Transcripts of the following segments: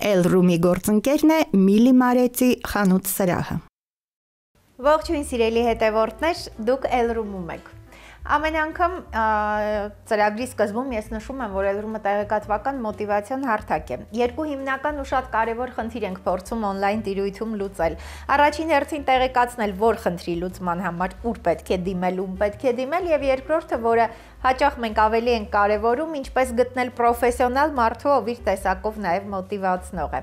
Էլ-Ռումի գործընկերն է Միլի Մարեցի խանութ սրահը։ Ողջույն սիրելի հետևորդներ, դուք Էլ-Ռումում եք։ Ամեն անգամ ծրագրի սկզբում ես նշում եմ, որ Էլ-Ռումը տեղեկատվական մոտիվացիոն հարթակ է։ Երկու հիմնական ու շատ կարևոր խնդիր ենք փորձում օնլայն տիրույթում լուծել։ Առաջին հերթին տեղեկացնել, որ խնդրի լուծման համար ուր պետք է դիմել, ում պետք է դիմել, եւ երկրորդը, որը հաճախ մենք ավելի ենք կարևորում, ինչպես գտնել պրոֆեսիոնալ մարդու, ով իր տեսակով նաև մոտիվացնող է։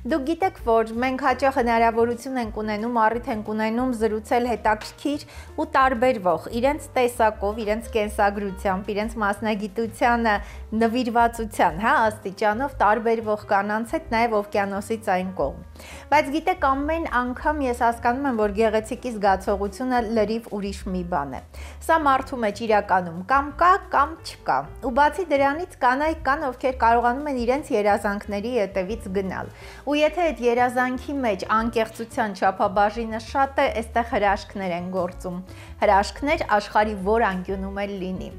Դուք գիտեք, որ մենք հաճախ հնարավորություն ենք ունենում, առիթ ենք ունենում զրուցել հետաքրքիր ու տարբերվող, իրենց տեսակով, իրենց կենսագրությամբ, իրենց մասնագիտությանը նվիրվածության, աստիճանով տարբերվող կանանց հետ նաև օվկիանոսից այն կողմ։ Բայց գիտեք, ամեն անգամ ես հասկանում եմ, որ գեղեցիկի զգացողությունը լրիվ ուրիշ մի բան է։ Սա մարդու մեջ իրականում կամ կա կամ չկա։ Ու բացի դրանից կանայք կան, ովքեր կարողանում են իրենց երազանքների հետևից գնալ։ Ու եթե այդ երազանքի մեջ անկեղծության չափաբաժինը շատ է, այստեղ հրաշքներ են գործում։ Հրաշքներ աշխարհի որ անկյունում էլ լինի։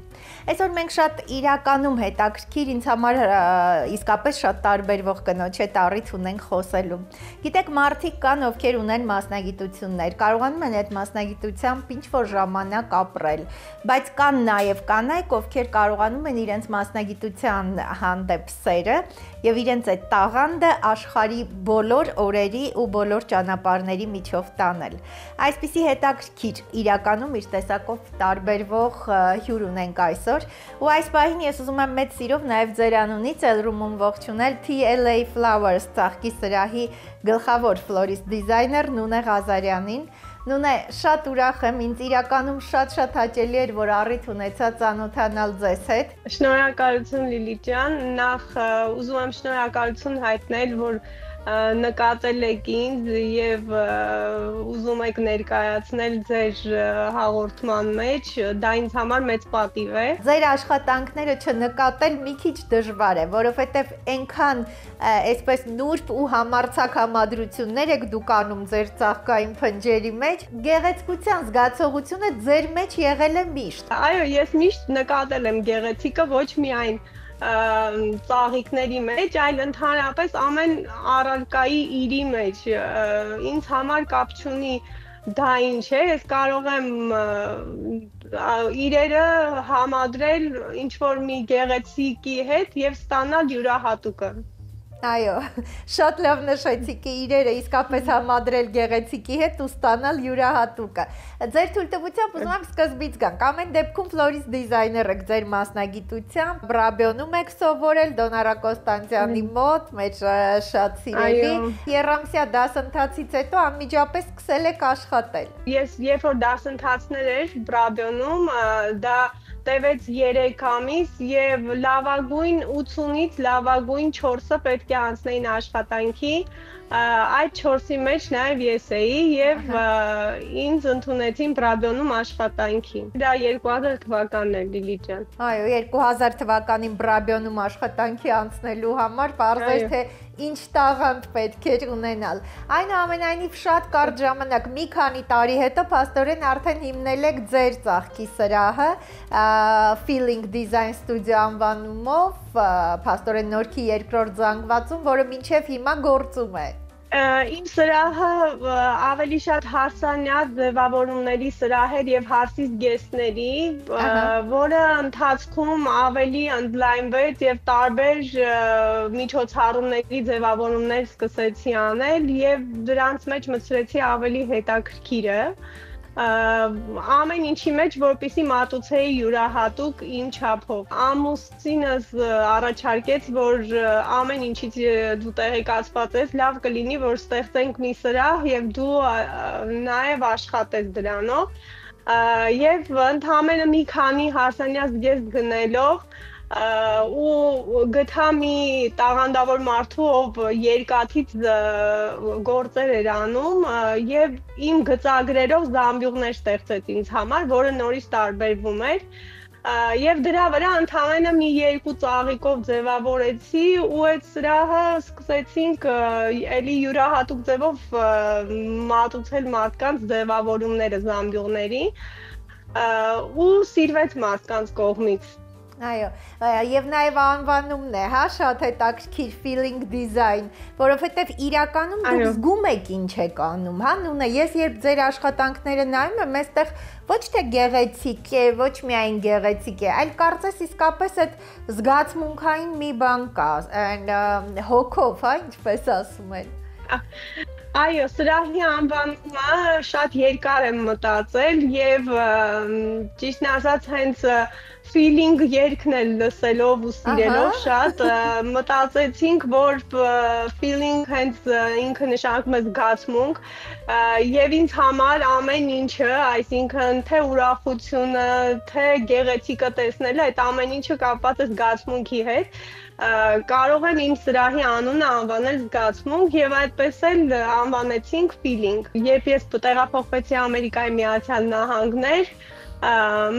Այսօր մենք շատ իրականում հետաքրքիր, ինձ համար իսկապես շատ տարբերվող կնոջ հետ առիթ ունենք խոսելու։ Գիտեք, մարդիկ կան, ովքեր ունեն մասնագիտություններ, կարողանում են այդ մասնագիտությամբ ինչ-որ ժամանակ ապրել, բայց կան նաև կանայք, ովքեր կարողանում են իրենց մասնագիտության հանդեպ սերը եւ իրենց այդ տաղանդը աշխարհի բոլոր օրերի ու բոլոր ճանապարհների միջով տանել։ Այսպիսի հետաքրքիր, իրականում իր տեսակով տարբերվող հյուր ունենք այսօր, ու այս պահին ես ուզում եմ մեծ սիրով նաև ձեր անունից Էլ-Ռումում ողջունել TLA Flowers ծաղկի սրահի գլխավոր ֆլորիստ դիզայներ Նունե Ղազարյանին։ Նունե, շատ ուրախ եմ, ինձ իրականում շատ հաճելի էր, որ առիթ ունեցա ծանոթանալ ձեզ հետ։ Շնորհակալություն Լիլի ջան, նախ ուզում եմ շնորհակալություն հայտնել, որ նկատել եք ինձ եւ ուզում եք ներկայացնել ձեր հաղորդման մեջ, դա ինձ համար մեծ պատիվ է։ Ձեր աշխատանքները չնկատել մի քիչ դժվար է, որովհետեւ այնքան այսպես նուրբ ու համարձակ համադրություններ եք դուք անում ձեր ծաղկային փնջերի մեջ, գեղեցկության զգացողությունը ձեր մեջ եղել է միշտ։ Այո, ես միշտ նկատել եմ գեղեցիկը ոչ միայն ծաղիկների մեջ, այլ ընդհանրապես ամեն առարկայի իրի մեջ, ինձ համար կապ չունի դա ինչ է, ես կարող եմ իրերը համադրել ինչ-որ մի գեղեցիկի հետ եւ ստանալ յուրահատուկը։ Այո, շատ լավ նշեցիք իրերը իսկապես համադրել գեղեցիկի հետ ու ստանալ յուրահատուկը։ Ձեր թույլտվությամբ ուզում եմ սկզբից գանք։ Ամեն դեպքում ֆլորիստ դիզայներ եք ձեր մասնագիտությամբ, Բրաբյոնում եք սովորել Դոնարա Կոստանտյանի մոտ, մեր շատ սիրելի։ Եռամսյա դասընթացից հետո անմիջապես սկսել եք աշխատել։ Ես երբ որ դասընթացներ էր Բրաբյոնում, դա տևեց 3 ամիս եւ լավագույն 80-ից լավագույն 4-ը պետք է անցնեին աշխատանքի, այդ 4-ի մեջ նաեւ ես էի եւ ինձ ընդունեցին Բրաբյոնում աշխատանքի։ Դա 2000 թվականն էր Լիլի ջան։ Այո, 2000 թվականին Բրաբյոնում աշխատանքի անցնելու համար պարզեր թե ինչ տաղանդ պետք էր ունենալ։ Այնուամենայնիվ շատ կարճ ժամանակ, մի քանի տարի հետո փաստորեն արդեն հիմնել եք ձեր ծաղկի սրահը, Feeling Design Studio անվանումով, փաստորեն Նորքի երկրորդ զանգվածում, որը մինչև հիմա գործում է։ Իմ սրահը ավելի շատ հարսանյաց ձևավորումների սրահ էր եւ հարսից գեստների, որը ընթացքում ավելի ընդլայնվեց եւ տարբեր միջոցառումների ձևավորումներ սկսեցի անել եւ դրանց մեջ մտցրեցի ավելի հետաքրքիրը։ Ամեն ինչի մեջ, որպեսզի մատուցեի յուրահատուկ իմ չափով։ Ամուսինս առաջարկեց, որ ամեն ինչից դու տեղեկացված ես, լավ կլինի, որ ստեղծենք մի սրահ եւ դու նաեւ աշխատես դրանով։ Եվ ընդհանրապես մի քանի հարսանյաց գեստ գնելով ու գտա մի տաղանդավոր մարդու, ով երկաթից գործեր էր անում եւ իմ գծագրերով զամբյուղներ ստեղծեց ինձ համար, որը նորից տարբերվում էր եւ դրա վրա ընդհանրապես մի 2 ծաղիկով ձևավորեցի ու այդ սրահը սկսեցինք էլի յուրահատուկ ձևով մատուցել մարդկանց ձևավորումները զամբյուղների ու սիրվեց մարդկանց կողմից։ Այո, եւ նաեւ անվանումն է, հա, շատ հետաքրքիր feeling design, որովհետեւ իրականում դուք զգում եք ինչ եք անում, հա, նույնը ես երբ ձեր աշխատանքները նայում եմ, այստեղ ոչ թե գեղեցիկ է, ոչ միայն գեղեցիկ է, այլ կարծես իսկապես այդ զգացմունքային մի բան կա, հոգով, հա, ինչպես ասում են։ Այո, սրահի անվանումը շատ երկար եմ մտածել եւ ճիշտն ասած հենց feeling երգն էլ լսելով ու սիրելով շատ մտածեցինք, որ feeling հենց ինքը նշանակում է զգացմունք եւ ինձ համար ամեն ինչը, այսինքն թե ուրախությունը, թե գեղեցիկը տեսնելը, այդ ամեն ինչը կապված է զգացմունքի հետ կարող եմ իմ սրահի անունը անվանել զգացմունք եւ այդպես էլ անվանեցինք feeling։ Երբ ես տեղափոխվեցի Ամերիկայի Միացյալ Նահանգներ,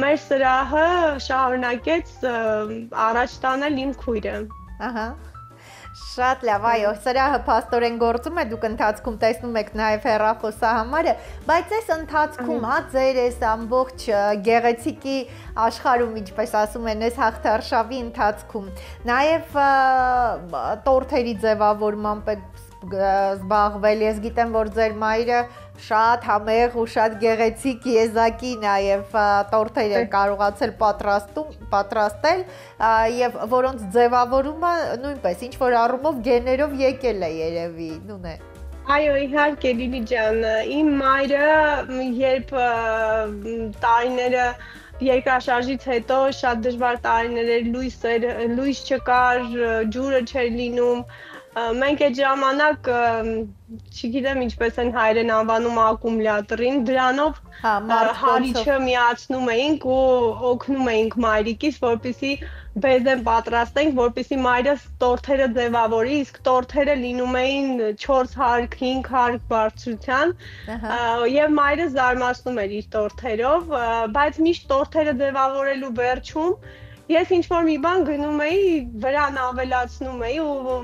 մեր սրահը շարունակեց առաջ տանել իմ քույրը։ Ահա։ Շատ լավ, այո, սրահը փաստորեն գործում է, դուք ընթացքում տեսնում եք նաև հեռախոսահամարը, բայց այս ընթացքում, հա, ձեր այս ամբողջ գեղեցիկի աշխարհում, ինչպես ասում են, այս հաղթարշավի ընթացքում, նաև տորթերի ձևավորմամբ եք զբաղվել, ես գիտեմ, որ ձեր մայրը շատ համեղ ու շատ գեղեցիկ եզակի նաև տորթեր է կարողացել պատրաստել եւ որոնց ձևավորումը նույնպես ինչ որ առումով գեներով եկել է երևի, նույն է։ Այո, իհարկե Լիլի ջան, իմ մայրը երբ տարիները երկրաշարժից հետո շատ դժվար տարիներ էր, լույս չկար, ջուրը չէր լինում, մենք այդ ժամանակ չգիտեմ ինչպես են հայերեն անվանում ակումուլյատորին, դրանով հարիչը միացնում էինք ու օգնում էինք մայրիկից, որպեսզի բեզեն պատրաստենք, որպեսզի մայրս տորթերը ձևավորի, իսկ տորթերը լինում էին 400-500 բարձրության եւ մայրս զարմացնում էր իր տորթերով, բայց միշտ տորթերը ձևավորելու վերջում ես ինչ-որ մի բան գնում էի, վրան ավելացնում էի ու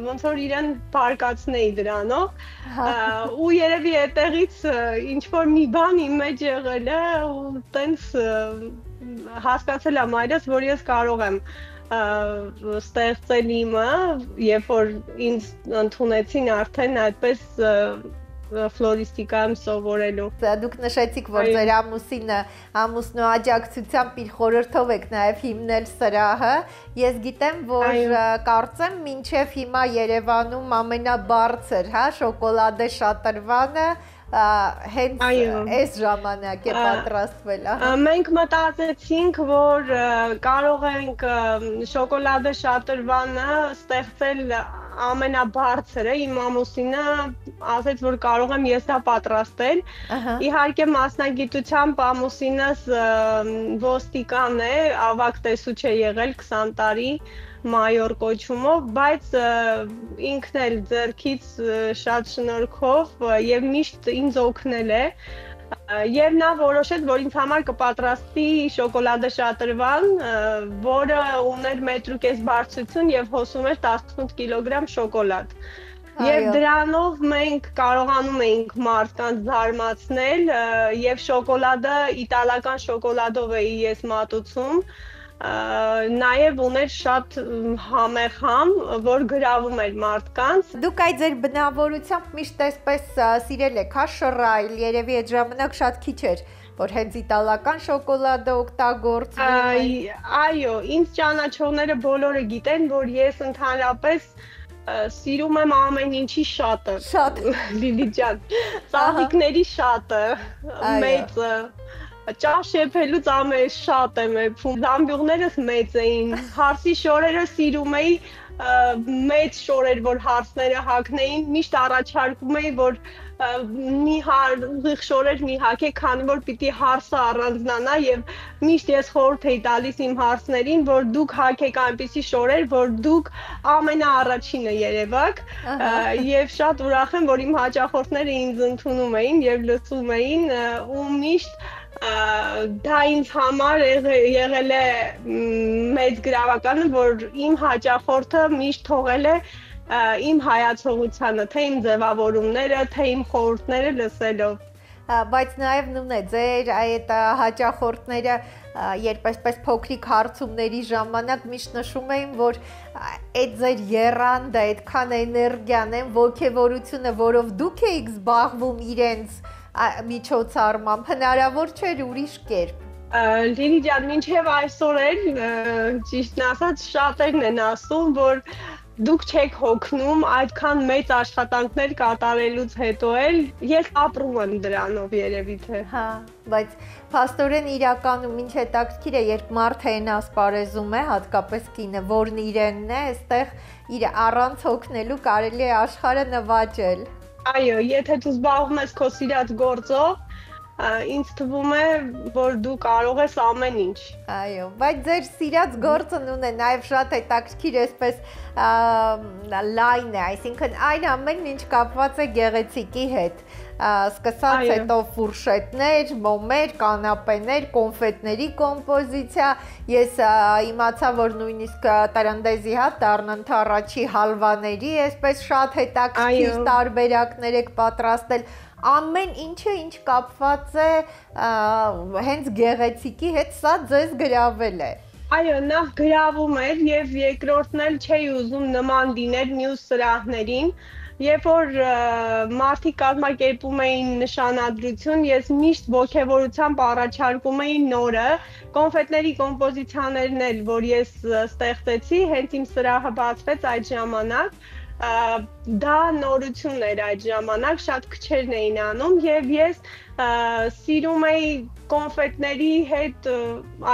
ոնց որ իրեն բարկացնեի դրանով ու երևի այդտեղից ինչ-որ մի բան իմ մեջ եղել է ու տենց հասկացել եմ մայրս, որ ես կարող եմ ստեղծել իմը, երբ որ ինձ ընդունեցին արդեն այդպես ֆլորիստիկայում սովորելու։ Դուք նշեցիք, որ ձեր ամուսնու աջակցությամբ իր խորհրդով եք նաև հիմնել սրահը։ Ես գիտեմ, որ կարծեմ մինչև հիմա Երևանում ամենաբարձր, հա, շոկոլադե շատրվանը հենց այս ժամանակ է պատրաստվել, ահա։ Մենք մտածեցինք, որ կարող ենք շոկոլադե շատրվանը ստեղծել ամենաբարձրը, իմ ամուսինը ասեց, որ կարող եմ ես դա պատրաստել։ Իհարկե մասնագիտությամբ ամուսինս ոստիկան է, ավագ տեսուչ է եղել 20 տարի մայոր կոչումով, բայց ինքն էլ ձեռքից շատ շնորհքով եւ միշտ ինձ օգնել է եւ նա որոշեց, որ ինձ համար կպատրաստի շոկոլադե շատրվան, որը ուներ 1.5 մետր բարձրություն եւ հոսում էր 18 կիլոգրամ շոկոլադ։ Եվ դրանով մենք կարողանում էինք մարդկանց զարմացնել եւ շոկոլադը իտալական շոկոլադով էի ես մատուցում, նաև ուներ շատ համեղ համ, որ գրավում էր մարդկանց։ Դուք այդ ձեր բնավորությամբ միշտ այսպես սիրել եք, հա, շռայլ, երևի այդ ժամանակ շատ քիչ էր, որ հենց իտալական շոկոլադը օգտագործվում։ Այո, ինձ ճանաչողները բոլորը գիտեն, որ ես ընդհանրապես սիրում եմ ամեն ինչի շատը։ Շատ Լիլի ջան, ծաղիկների շատը, մեծը Ճաշ շեփելուց ամեն շատ եմ էփում, զամբյուղներս մեծ էին, հարսի շորերը սիրում էի, մեծ շորեր, որ հարսները հագնեին, միշտ առաջարկում էի, որ մի ուղիղ շորեր մի հագեք, քանի որ պիտի հարսը առանձնանա եւ միշտ ես խորհուրդ էի տալիս իմ հարսներին, որ դուք հագեք այնպիսի շորեր, որ դուք ամենաառաջինը երևաք եւ շատ ուրախ եմ, որ իմ հաճախորդները ինձ ընդունում էին եւ լսում էին ու միշտ դա ինձ համար եղել է մեծ գրավականը, որ իմ հաճախորդը միշտ թողել է իմ հայացողությանը, թե իմ ձևավորումները, թե իմ խորհուրդները լսելով։ բայց նաև նույնն է, ձեր այդ հաճախորդները երբ այսպես փոքրիկ հարցումների ժամանակ միշտ նշում էին, որ այդ ձեր եռանդը, այդքան էներգիան են, ոգևորությունը, որով դուք եք զբաղվում իրենց միջոցառմամբ, հնարավոր չէր ուրիշ կերպ։ Լիլի ջան, մինչև այսօր էլ ճիշտն ասած շատերն են ասում, որ դուք չեք հոգնում այդքան մեծ աշխատանքներ կատարելուց հետո էլ ես ապրում եմ դրանով երևի թե։ Հա, բայց փաստորեն իրականում ինչ հետաքրքիր է, երբ մարդը այն ասպարեզում է, հատկապես կինը, որն իրենն է, այստեղ իր առանց հոգնելու կարելի է աշխարհը նվաճել։ Այո, եթե դու զբաղվում ես քո սիրած գործով, ինձ թվում է, որ դու կարող ես ամեն ինչ։ Այո, բայց ձեր սիրած գործը նույնն է, նաև շատ հետաքրքիր էսպես լայն է, այսինքն այն ամենն ինչ կապված է գեղեցիկի հետ, սկսած հետո ֆուրշետներ, մոմեր, կանապեներ, կոնֆետների կոմպոզիցիա, ես իմացա, որ նույնիսկ տրնդեզի հատ դառնանთ առաջի հալվաների, այսպես շատ հետաքրքիր տարբերակներ եք պատրաստել, ամեն ինչը ինչ կապված է հենց գեղեցիկի հետ, սա ձեզ գրավել է։ Այո, նախ գրավում էր եւ երկրորդն էլ չէի ուզում նման լինել մյուս սրահներին, երբ որ մարդիկ կազմակերպում էին նշանադրություն, ես միշտ ոգևորությամբ առաջարկում էի նորը, կոնֆետների կոմպոզիցիաներն էլ, որ ես ստեղծեցի, հենց իմ սրահը բացվեց այդ ժամանակ, դա նորություն էր այդ ժամանակ, շատ քչերն էին անում եւ ես սիրում էի կոնֆետների հետ,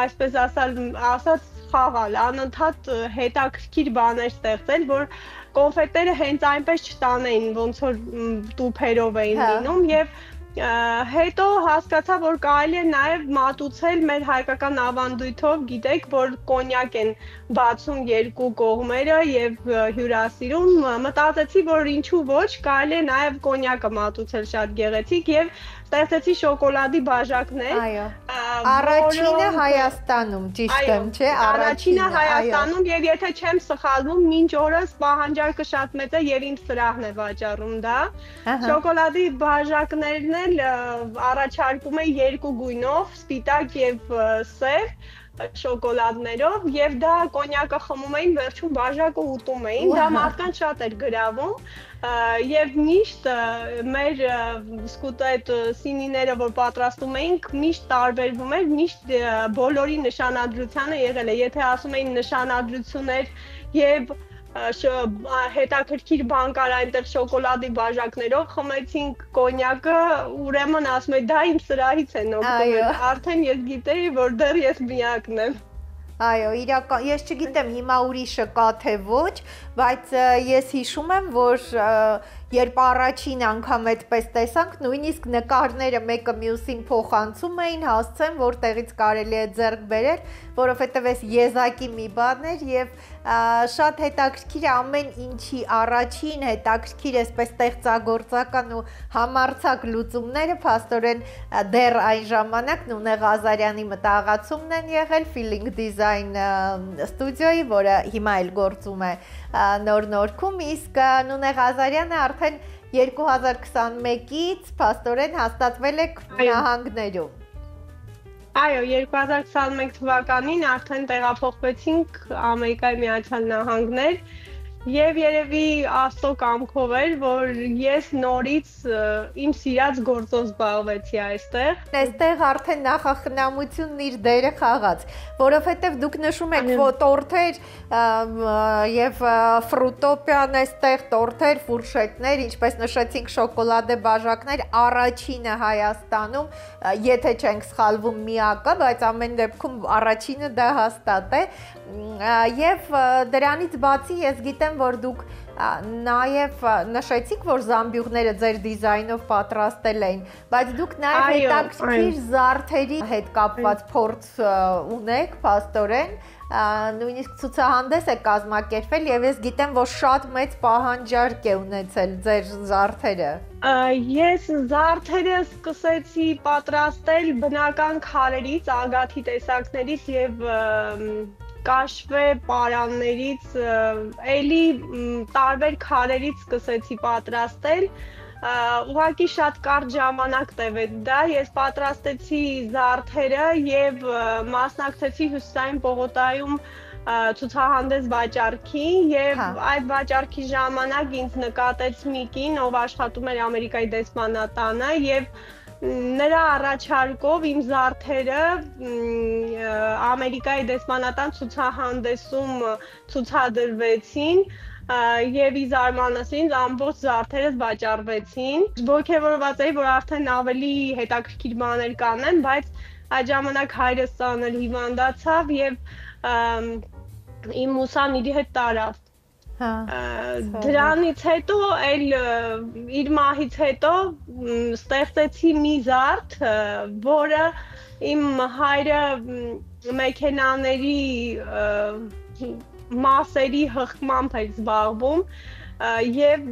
այսպես ասած խաղալ, անընդհատ հետաքրքիր բաներ ստեղծել, որ կոնֆետները հենց այնպես չտանեին, ոնց որ տուփերով էին լինում եւ հետո հասկացա, որ կարելի է նաև մատուցել մեր հայկական ավանդույթով, գիտեք, որ կոնյակ են բացում երկու կողմերը եւ հյուրասիրում, մտածեցի, որ ինչու ոչ, կարելի է նաև կոնյակը մատուցել շատ գեղեցիկ եւ ստեղծեցի շոկոլադի բաժակներ։ Այո։ Առաջինը Հայաստանում, ճիշտ եմ, չէ՞, առաջինը Հայաստանում եւ եթե չեմ սխալվում, մինչ օրս պահանջարկը շատ մեծ է եւ իմ սրահն է վաճառում դա։ Շոկոլադի բաժակներն էլ առաջարկում է երկու գույնով, սպիտակ եւ սև շոկոլադներով եւ դա կոնյակը խմում էին, վերջում բաժակը ուտում էին, դա մարդկանց շատ էր գրավում եւ միշտ մեր սկուտետ սինիները, որ պատրաստում էինք, միշտ տարբերվում էր, միշտ բոլորի նշանադրությանը եղել է, եթե ասում էին նշանադրություններ եւ հետաքրքիր բան կար այնտեղ շոկոլադի բաժակներով խմեցինք կոնյակը, ուրեմն ասում եմ, դա իմ սրահից են օգտվել, արդեն ես գիտեի, որ դեռ ես միակն եմ։ Այո, իրական, ես չգիտեմ հիմա ուրիշը կա թե ոչ, բայց ես հիշում եմ, որ երբ առաջին անգամ այդպես տեսանք, նույնիսկ նկարները մեկը մյուսին փոխանցում էին, հասցեն, որտեղից կարելի է ձեռք բերել, որովհետև այս եզակի մի բան էր եւ շատ հետաքրքիր է ամեն ինչի առաջին հետաքրքիր այսպես ստեղծագործական ու համարձակ լուծումները փաստորեն դեռ այն ժամանակ Նունե Ղազարյանի մտահղացումն են եղել Feeling Design ստուդիոյի, որը հիմա էլ գործում է նոր Նորքում, իսկ Նունե Ղազարյանը արդեն 2021-ից փաստորեն հաստատվել եք նահանգներում։ Այո, 2021 թվականին արդեն տեղափոխվեցինք Ամերիկայի Միացյալ Նահանգներ եւ երևի Աստծո կամքով էր, որ ես նորից իմ սիրած գործով զբաղվեցի այստեղ։ Այստեղ արդեն նախախնամությունն իր դերը խաղաց, որովհետեւ դուք նշում եք տորթեր եւ ֆրուտոպիան այստեղ տորթեր, ֆուրշետներ, ինչպես նշեցինք շոկոլադե բաժակներ, առաջինը Հայաստանում, եթե չենք սխալվում միակը, բայց ամեն դեպքում առաջինը դա հաստատ է։ Եվ դրանից բացի ես գիտեմ, որ դուք նաև նշեցիք, որ զամբյուղները ձեր դիզայնով պատրաստել էին, բայց դուք նաև հետաքրքիր զարդերի հետ կապված փորձ ունեք, փաստորեն, նույնիսկ ցուցահանդես է կազմակերպվել եւ ես գիտեմ, որ շատ մեծ պահանջարկ է ունեցել ձեր զարդերը։ Ես զարդերը սկսեցի պատրաստել բնական քարերից, ագաթի տեսակներից եւ կաշվե պարաններից, էլի տարբեր քարերից սկսեցի պատրաստել, ուղղակի շատ կարճ ժամանակ տևեց դա, ես պատրաստեցի զարդերը եւ մասնակցեցի Հյուսիսային պողոտայում ցուցահանդես վաճառքի եւ այդ վաճառքի ժամանակ ինձ նկատեց մի կին, ով աշխատում էր Ամերիկայի դեսպանատանը եւ նրա առաջարկով իմ զարդերը Ամերիկայի դեսպանատան ցուցահանդեսում ցուցադրվեցին եւ ի զարմանս ինձ ամբողջ զարդերս վաճառվեցին։ Ոգևորված էի, որ արդեն ավելի հետաքրքիր բաներ կանեմ, բայց այդ ժամանակ հայրս ծանր հիվանդացավ եւ իմ ուսան իր հետ տարավ։ Դրանից հետո էլ իր մահից հետո ստեղծեցի մի զարդ, որը իմ հայրը մեքենաների մասերի հղկմամբ էր զբաղվում եւ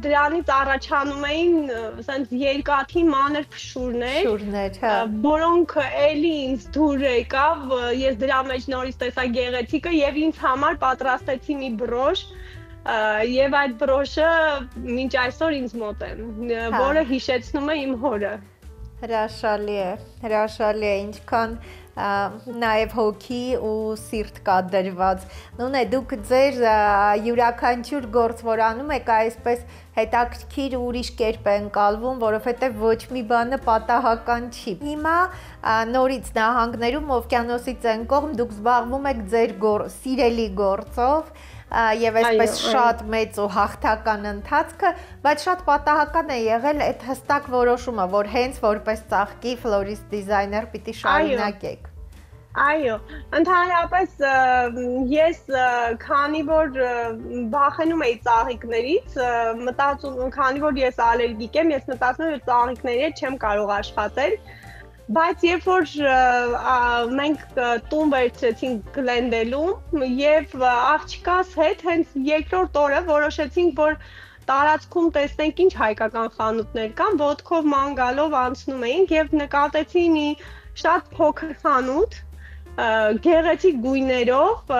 դրանից առաջանում էին ասենց երկաթի մանր փշուրներ, որոնք էլի ինձ դուր եկավ, ես դրա մեջ նորից տեսա գեղեցիկը եւ ինձ համար պատրաստեցի մի բրոշ եւ այդ բրոշը մինչ այսօր ինձ մոտ է, որը հիշեցնում է իմ հորը։ Հրաշալի է, ինչքան նաև հոգի ու սիրտ կա դրված։ Նույն է, դուք ձեր յուրաքանչյուր գործ, որ անում եք, այսպես հետաքրքիր ու ուրիշ կերպ է ընկալվում, որովհետև ոչ մի բանը պատահական չի։ Հիմա նորից նահանգներում օվկիանոսից այն կողմ դուք զբաղվում եք ձեր սիրելի գործով եւ այսպես շատ մեծ ու հաղթական ընթացքը, բայց շատ պատահական է եղել այդ հստակ որոշումը, որ հենց որպես ծաղկի ֆլորիստ դիզայներ պիտի շարունակեք։ Այո, ընդհանրապես ես քանի որ վախենում էի ծաղիկներից, քանի որ ես ալերգիկ եմ, ես մտածում եմ, որ ծաղիկների հետ չեմ կարող աշխատել, բայց երբ որ մենք տուն վերցրեցինք Գլենդելում եւ աղջկաս հետ հենց երկրորդ օրը որոշեցինք, որ տարածքում տեսնենք ինչ հայկական խանութներ կան, ոտքով ման գալով անցնում էինք եւ նկատեցի մի շատ փոքր խանութ գեղեցիկ գույներով,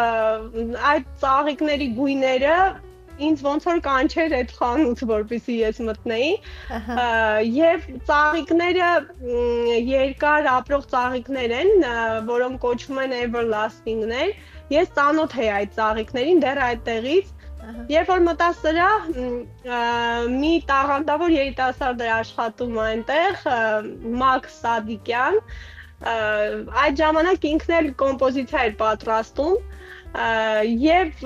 այդ ծաղիկների գույները ինձ ոնց որ կանչեր այդ խանութ, որպեսզի ես մտնեի, եւ ծաղիկները երկար ապրող ծաղիկներ են, որոնք կոչվում են everlasting-ներ։ Ես ծանոթ էի այդ ծաղիկներին դեռ այդտեղից, երբ որ մտա սրա, մի տաղանդավոր երիտասարդ էր աշխատում այնտեղ, Մաքս Սադիկյան, այդ ժամանակ ինքն էլ կոմպոզիցիա էր պատրաստում եւ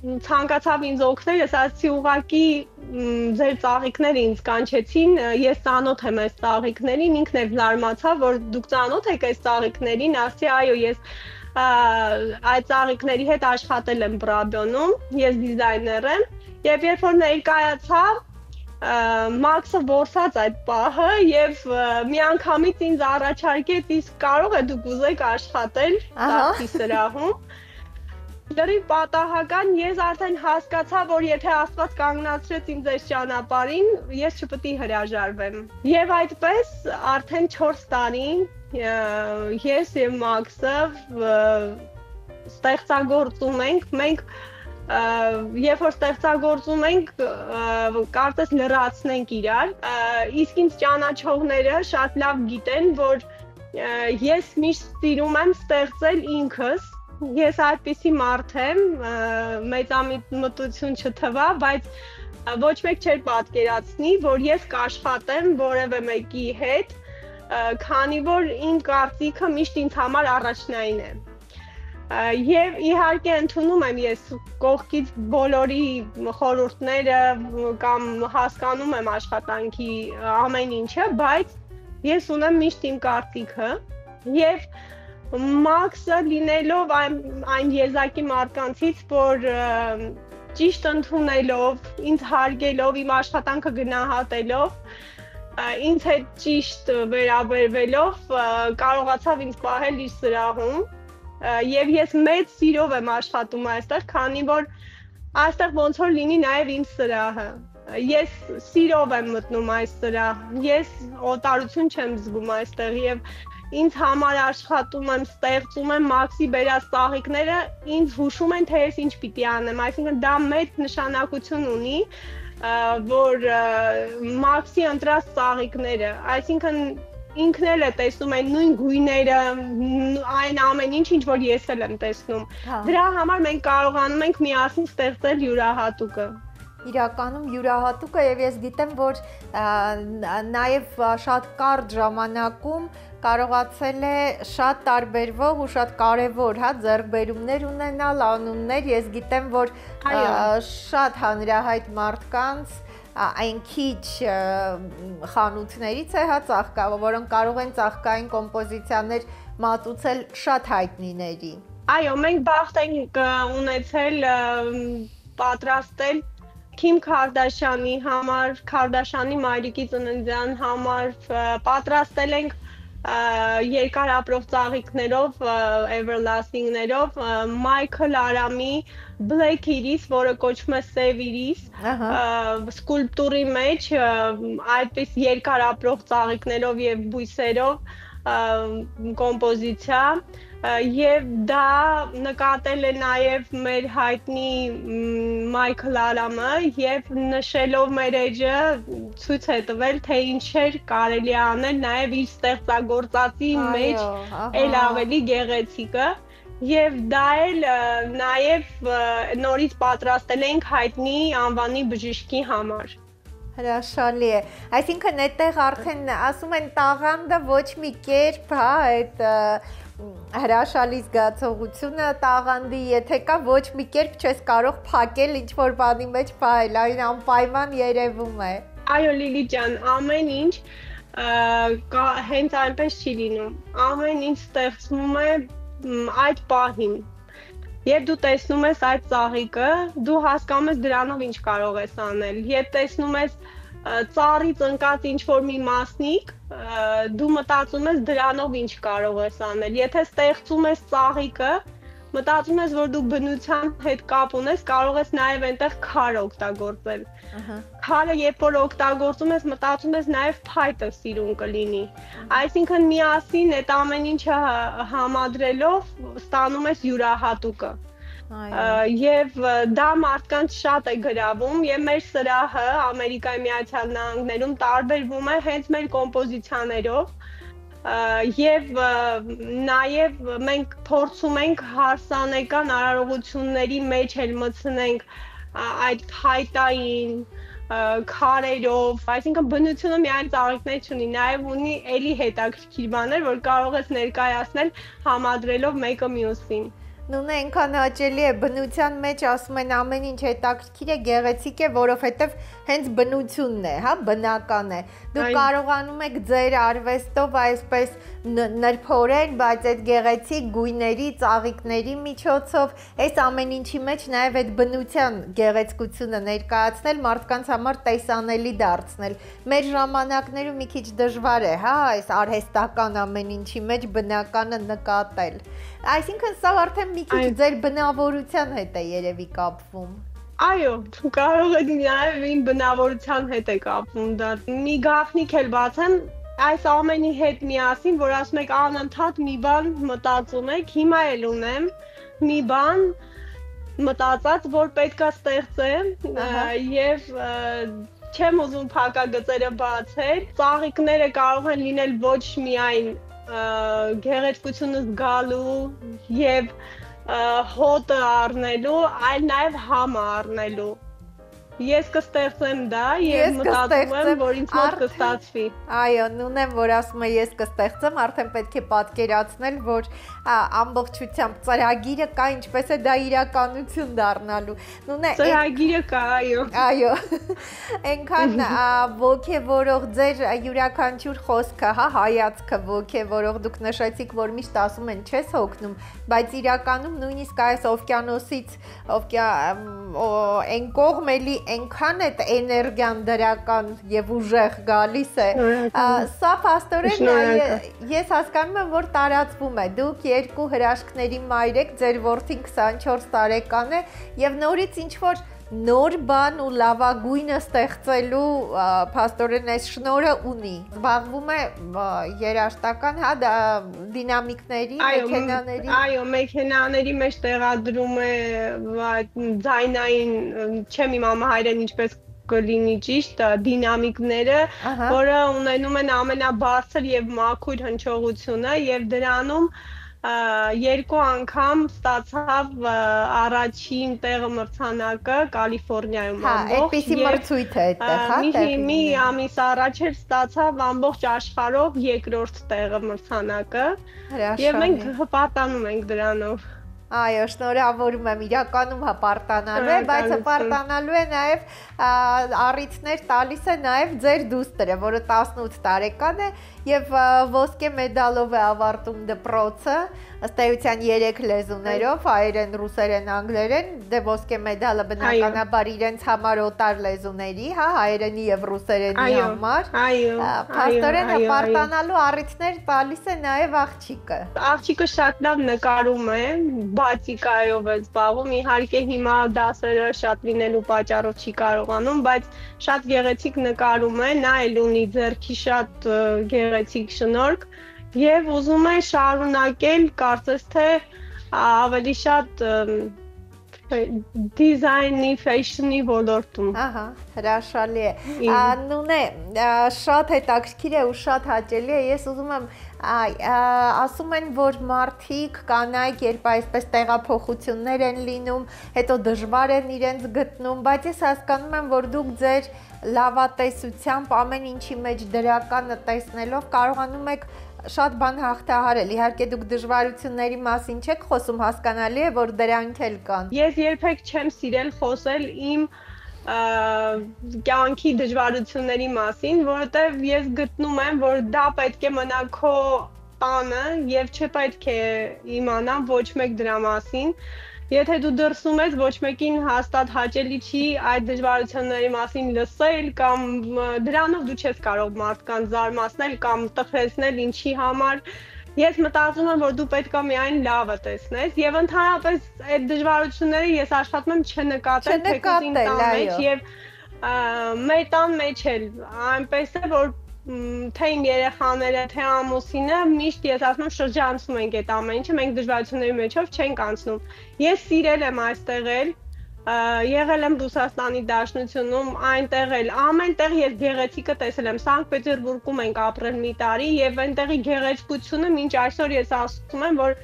ցանկացավ ինձ օգնել, ես ասացի ուղղակի ձեր ծաղիկները ինձ կանչեցին, ես ծանոթ եմ այս ծաղիկներին, ինքն էլ զարմացավ, որ դուք ծանոթ եք այս ծաղիկներին, ասացի այո, ես այդ ծաղիկների հետ աշխատել եմ Բրաբյոնում, ես դիզայներ եմ, եւ երբ որ ներկայացավ, Մաքսը որսաց այդ պահը եւ միանգամից ինձ առաջարկեց, իսկ կարող է դուք ուզեք աշխատել ծաղկի սրահում։ Լրիվ պատահական, ես արդեն հասկացա, որ եթե Աստված կանգնացրեց ինձ այս ճանապարհին, ես չպետք է հրաժարվեմ։ Եվ այդպես արդեն 4 տարի ես եւ Մաքսը ստեղծագործում ենք, մենք երբ որ ստեղծագործում ենք, կարծես լրացնենք իրար, իսկ ինձ ճանաչողները շատ լավ գիտեն, որ ես միշտ սիրում եմ ստեղծել ինքս, ես այդպիսի մարդ եմ, մեծամտություն չթվա, բայց ոչ մեկ չէր պատկերացնի, որ ես կաշխատեմ որևէ մեկի հետ, քանի որ իմ կարծիքը միշտ ինձ համար առաջնային է։ Եվ իհարկե ընդունում եմ ես կողքից բոլորի խորհուրդները կամ հասկանում եմ աշխատանքի ամեն ինչը, բայց ես ունեմ միշտ իմ կարծիքը եւ Մաքսը լինելով այն եզակի մարդկանցից, որ ճիշտ ընդունելով, ինձ հարգելով, իմ աշխատանքը գնահատելով, ինձ հետ ճիշտ վերաբերվելով կարողացավ ինձ պահել իր սրահում եւ ես մեծ սիրով եմ աշխատում այստեղ, քանի որ այստեղ ոնց որ լինի նաեւ իմ սրահը։ Ես սիրով եմ մտնում այս սրահ, ես օտարություն չեմ զգում այստեղ եւ ինձ համար աշխատում եմ, ստեղծում եմ մաքսի բերած ծաղիկները, ինձ հուշում են, թե ես ինչ պիտի անեմ, այսինքն դա մեծ նշանակություն ունի, որ մաքսի ընտրած ծաղիկները, այսինքն ինքն էլ է տեսնում այն նույն գույները, այն ամեն ինչ որ ես էլ եմ տեսնում։ Դրա համար մենք կարողանում ենք միասին ստեղծել յուրահատուկը։ Իրականում յուրահատուկը եւ ես գիտեմ, որ նաեւ շատ կարճ ժամանակում կարողացել է շատ տարբերվող ու շատ կարևոր, հա, ձեռքբերումներ ունենալ, անուններ, ես գիտեմ, որ շատ հանրահայտ մարդկանց այն քիչ խանութներից է, հա, ծաղկավոր, որոնք կարող են ծաղկային կոմպոզիցիաներ մատուցել շատ հայտնիների։ Այո, մենք բախտ ենք ունեցել պատրաստել Քիմ Քարդաշյանի համար, Քարդաշյանի մայրիկի ծննդյան համար պատրաստել ենք երկար ապրող ծաղիկներով, everlasting-ներով Մայքլ Արամի Black Iris, որը կոչվում է Sև Iris, սկուլպտուրի մեջ այդպես երկար ապրող ծաղիկներով եւ բույսերով կոմպոզիցիա եւ դա նկատել է նաեւ մեր հայտնի Մայքլ Արամը եւ նշելով մեր էջը ցույց է տվել թե ինչեր կարելի է անել նաեւ իր ստեղծագործածի մեջ էլ ավելի գեղեցիկը եւ դա էլ նաեւ նորից պատրաստել ենք հայտնի անվանի բժիշկի համար Հրաշալի է, այսինքն այդտեղ արդեն ասում են տաղանդը ոչ մի կերպ, հա, այդ հրաշալի զգացողությունը տաղանդի, եթե կա ոչ մի կերպ չես կարող փակել ինչ-որ բանի մեջ փայել, այն անպայման երևում է։ Այո, Լիլի ջան, ամեն ինչ հենց այնպես չի լինում, ամեն ինչ ստեղծվում է այդ պահին։ Երբ դու տեսնում ես այդ ծաղիկը, դու հասկանում ես դրանով ինչ կարող ես անել։ Երբ տեսնում ես ծառից ընկած ինչ-որ մի մասնիկ, դու մտածում ես դրանով ինչ կարող ես անել։ Եթե ստեղծում ես ծաղիկը, մտածում ես, որ դու բնության հետ կապ ունես, կարող ես նաև այնտեղ քար օգտագործել։ Քարը երբ որ օգտագործում ես, մտածում ես նաև փայտը սիրուն կլինի։ Այսինքն միասին այդ ամեն ինչը համադրելով ստանում ես յուրահատուկը։ Եվ դա մարդկանց շատ է գրավում եւ մեր սրահը Ամերիկայի Միացյալ Նահանգներում տարբերվում է հենց մեր կոմպոզիցիաներով եւ նաեւ մենք փորձում ենք հարսանեկան արարողությունների մեջ էլ մտցնենք այդ փայտային քարերով, այսինքն բնությունը միայն ծաղիկներ չունի, նաեւ ունի էլի հետաքրքիր բաներ, որ կարող ես ներկայացնել համադրելով մեկը մյուսին։ Նույն այնքան հաճելի է բնության մեջ ասում են ամեն ինչ հետաքրքիր է, գեղեցիկ է, որովհետև հենց բնությունն է, հա, բնական է։ Դուք կարողանում եք ձեր արվեստով այսպես նրբորեն, բայց այդ գեղեցիկ գույների, ծաղիկների միջոցով այս ամեն ինչի մեջ նաև այդ բնության գեղեցկությունը ներկայացնել, մարդկանց համար տեսանելի դարձնել։ Մեր ժամանակներում մի քիչ դժվար է, հա, այս արհեստական ամեն ինչի մեջ բնականը նկատել։ Այսինքն սա արդեն մի քիչ ձեր բնավորության հետ է երևի կապվում։ Այո, կարող է նաև իմ բնավորության հետ է կապվում դա։ Մի գաղտնիք էլ բացեմ, այս ամենի հետ միասին, որ ասում եք անընդհատ մի բան մտածում եք, հիմա էլ ունեմ մի բան մտածած, որ պետքա ստեղծեմ եւ չեմ ուզում փակագծերը բացել։ Ծաղիկները կարող են լինել ոչ միայն գեղեցկությունը զգալու եւ հոտը առնելու, այլ նաեւ համը առնելու։ Ես կստեղծեմ դա եւ մտածում եմ, որ ինձ մոտ կստացվի։ Այո, նույնն որ ասում եմ ես կստեղծեմ, արդեն պետք է պատկերացնել, որ ամբողջությամբ ծրագիրը կա, ինչպես է դա իրականություն դառնալու։ Նույնն ծրագիրը կա, այո։ Այո։ Այնքան ոգևորող ձեր յուրաքանչյուր խոսքը, հա, հայացքը ոգևորող, դուք նշեցիք, որ միշտ ասում են, չես հոգնում, բայց իրականում նույնիսկ այս օվկիանոսից այն կողմելի այնքան այդ էներգիան դրական եւ ուժեղ գալիս է։ Սա փաստորեն ես հասկանում եմ, որ տարածվում է։ Դուք երկու հրաշքների մայր եք, ձեր որդին 24 տարեկան է եւ նորից ինչ որ նոր բան ու լավագույնը ստեղծելու փաստորեն այս շնորհը ունի։ Զբաղվում է երաժշտական, հա, դինամիկների, մեքենաների։ Այո, մեքենաների մեջ տեղադրում է ձայնային, չեմ իմանում հայերեն ինչպես կլինի ճիշտ, դինամիկները, որը ունենում են ամենաբարձր եւ մաքուր հնչողությունը եւ դրանում երկու անգամ ստացավ առաջին տեղը մրցանակը Կալիֆոռնիայում ամբողջ։ Հա, այդպիսի մրցույթ է այդտեղ, հա։ Մի ամիս առաջ էլ ստացավ ամբողջ աշխարհով երկրորդ տեղը մրցանակը։ Եվ մենք հպարտանում ենք դրանով։ Այո, շնորհավորում եմ, իրականում հպարտանալու է, բայց հպարտանալու է նաև առիթներ տալիս է նաև ձեր դուստրը, որը 18 տարեկան է եւ ոսկե մեդալով է ավարտում դպրոցը, ըստ էության 3 լեզուներով, հայերեն, ռուսերեն, անգլերեն, դե ոսկե մեդալը բնականաբար իրենց համար օտար լեզուների, հա, հայերենի եւ ռուսերենի համար։ Այո, փաստորեն հպարտանալու առիթներ տալիս է նաև աղջիկը։ Աղջիկը շատ լավ նկարում է, բացիկայով է զբաղվում, իհարկե հիմա դասերը շատ լինելու պատճառով չի կարողանում, բայց շատ գեղեցիկ նկարում է, նա էլ ունի ձեռքի շատ գեղեցիկ շնորհք եւ ուզում է շարունակել, կարծես թե ավելի շատ դիզայնի, ֆեշնի ոլորտում։ Ահա, հրաշալի է։ Նունե, շատ հետաքրքիր է ու շատ հաճելի է։ Ես ուզում եմ ասում են, որ մարդիկ, կանայք, երբ այսպես տեղափոխություններ են լինում, հետո դժվար են իրենց գտնում, բայց ես հասկանում եմ, որ դուք ձեր լավատեսությամբ ամեն ինչի մեջ դրականը տեսնելով կարողանում եք շատ բան հաղթահարել։ Իհարկե դուք դժվարությունների մասին չեք խոսում, հասկանալի է, որ դրանք էլ կան։ Ես երբեք չեմ սիրել խոսել իմ կյանքի դժվարությունների մասին, որովհետև ես գտնում եմ, որ դա պետք է մնա քո տանը եւ չպետք է իմանա ոչ մեկ դրա մասին։ Եթե դու դրսում ես, ոչ մեկին հաստատ հաճելի չի այդ դժվարությունների մասին լսել կամ դրանով դու չես կարող մարդկանց զարմացնել կամ տխրեցնել ինչի համար։ Ես մտածում եմ, որ դու պետք է միայն լավը տեսնես եւ ընդհանրապես այդ դժվարությունները ես աշխատում եմ չնկատել թեկուզ իմ տան մեջ եւ մեր տան մեջ էլ այնպես է, որ թե իմ երեխաները, թե ամուսինը միշտ ես ասում եմ շրջանցում ենք այդ ամեն ինչը, մենք դժվարությունների մեջով չենք անցնում։ Ես սիրել եմ այստեղ էլ, եղել եմ Ռուսաստանի Դաշնությունում, այնտեղ էլ ամենտեղ ես գեղեցիկը տեսել եմ, Սանկտ Պետերբուրգում ենք ապրել մի տարի եւ այնտեղի գեղեցկությունը մինչ այսօր ես ասում եմ, որ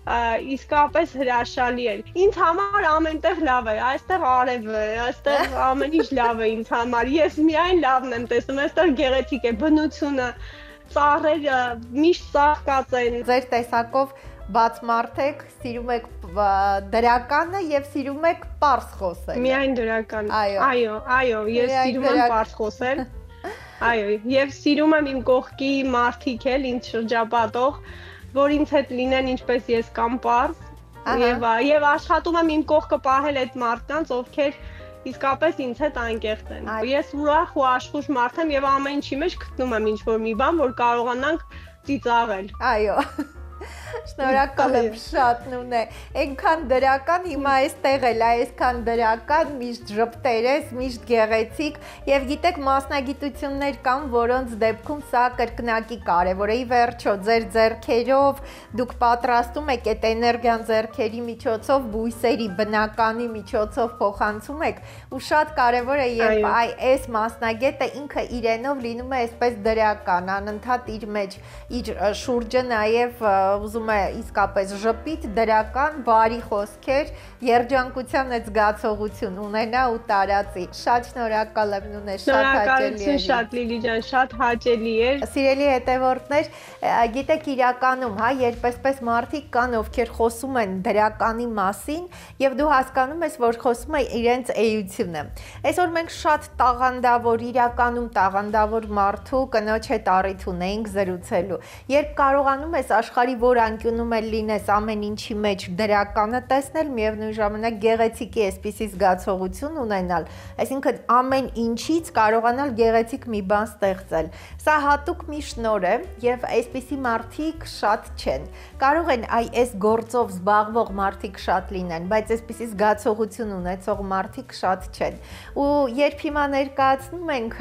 իսկապես հրաշալի է։ Ինձ համար ամենտեղ լավ է, այստեղ արև է, այստեղ ամեն ինչ լավ է ինձ համար։ Ես միայն լավն եմ տեսնում, այստեղ գեղեցիկ է, բնությունը, ծառերը միշտ ծաղկած են։ Ձեր տեսակով բաց մարդ եք, սիրում եք դրականը եւ սիրում եք պարզ խոսել։ Միայն դրական։ Այո, ես սիրում եմ պարզ խոսել։ Այո, եւ սիրում եմ իմ կողքի մարդիկ էլ ինձ շրջապատող, որ ինձ հետ լինեն ինչպես ես կամ պարզ եւ աշխատում եմ իմ կողքը պահել այդ մարդկանց, ովքեր իսկապես ինձ հետ անկեղծ են։ Ես ուրախ ու աշխուժ մարդ եմ եւ ամեն ինչի մեջ գտնում եմ ինչ-որ մի բան, որ կարողանանք ծիծաղել։ Այո։ Շնորհակալ եմ շատ Նունե։ Այնքան դրական, հիմա այստեղ էլ այսքան դրական, միշտ ժպտերես, միշտ գեղեցիկ եւ գիտեք մասնագիտություններ կան, որոնց դեպքում սա կրկնակի կարեւոր է։ Ի վերջո ձեր ձեռքերով դուք պատրաստում եք այդ էներգիան ձեռքերի միջոցով բույսերի բնականի միջոցով փոխանցում եք ու շատ կարեւոր է երբ այս մասնագետը ինքը իրենով լինում է այսպես դրական, անընդհատ իր մեջ իր շուրջը նաեւ ուզում է իսկապես ժպիտ, դրական, բարի խոսքեր, երջանկության այդ զգացողություն ունենա ու տարածի։ Շատ շնորհակալ եմ Նունե, շատ հաճելի էր։ Շատ Լիլի ջան, շատ հաճելի էր։ Սիրելի հետևորդներ, գիտեք իրականում, հա, երբ այսպես մարդիկ կան, ովքեր խոսում են դրականի մասին, եւ դու հասկանում ես, որ խոսում է իրենց էությունը։ Այսօր մենք շատ տաղանդավոր, իրականում տաղանդավոր մարդու կնոջ հետ առիթ ունենք զրուցելու։ Երբ կարողանում ես աշխարհի որ տեսանկյունում էլ լինես ամեն ինչի մեջ դրականը տեսնել, միևնույն ժամանակ գեղեցիկի այսպիսի զգացողություն ունենալ, այսինքն ամեն ինչից կարողանալ գեղեցիկ մի բան ստեղծել։ Սա հատուկ մի շնորհ է եւ այսպիսի մարդիկ շատ չեն։ Կարող են այս գործով զբաղվող մարդիկ շատ լինեն, բայց այսպիսի զգացողություն ունեցող մարդիկ շատ չեն։ Ու երբ հիմա ներկայացնում ենք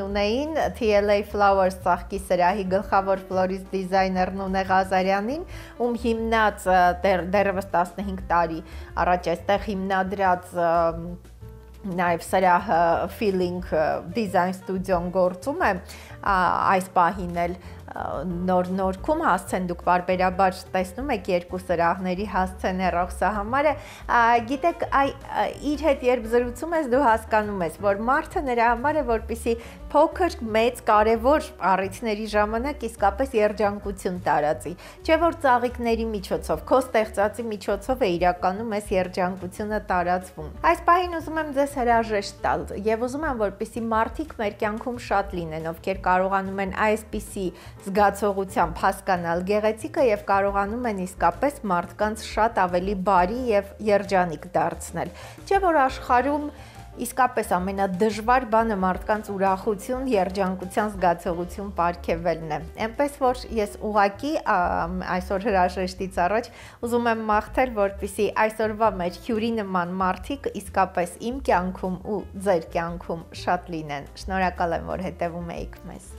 Նունեին TLA Flowers ծաղկի սրահի գլխավոր ֆլորիստ դիզայներ Նունե Ղազարյանին, ում հիմնած դեռևս 15 տարի առաջ այստեղ հիմնադրած նաև սրահը Feeling Design Studio-ն գործում է, այս պահին էլ նորքում հասցեն դուք բարբերաբար տեսնում եք երկու սրահների հասցեներող սա համարը, գիտեք, իր հետ երբ զրուցում ես դու հասկանում ես, որ մարդը նրա համար է, որպեսզի փոքր, մեծ, կարևոր առիթների ժամանակ իսկապես երջանկություն տարածի, չէ որ ծաղիկների միջոցով, քո ստեղծածի միջոցով է իրականում այս երջանկությունը տարածվում։ Այս պահին ուզում եմ ձեզ հրաժեշտ տալ եւ ուզում եմ, որպեսզի մարդիկ մեր կյանքում շատ լինեն, ովքեր կարողանում են այսպիսի զգացողությամբ հասկանալ գեղեցիկը եւ կարողանում են իսկապես մարդկանց շատ ավելի բարի եւ երջանիկ դարձնել։ Չէ որ աշխարհում իսկապես ամենադժվար բանը մարդկանց ուրախություն, երջանկության զգացողություն պարգևելն է։ Էնպես որ ես ուղղակի այսօր հրաժեշտից առաջ ուզում եմ մաղթել, որպեսզի այսօրվա մեր հյուրի նման մարդիկ իսկապես իմ կյանքում ու ձեր կյանքում շատ լինեն։ Շնորհակալ եմ, որ հետևում եք մեզ։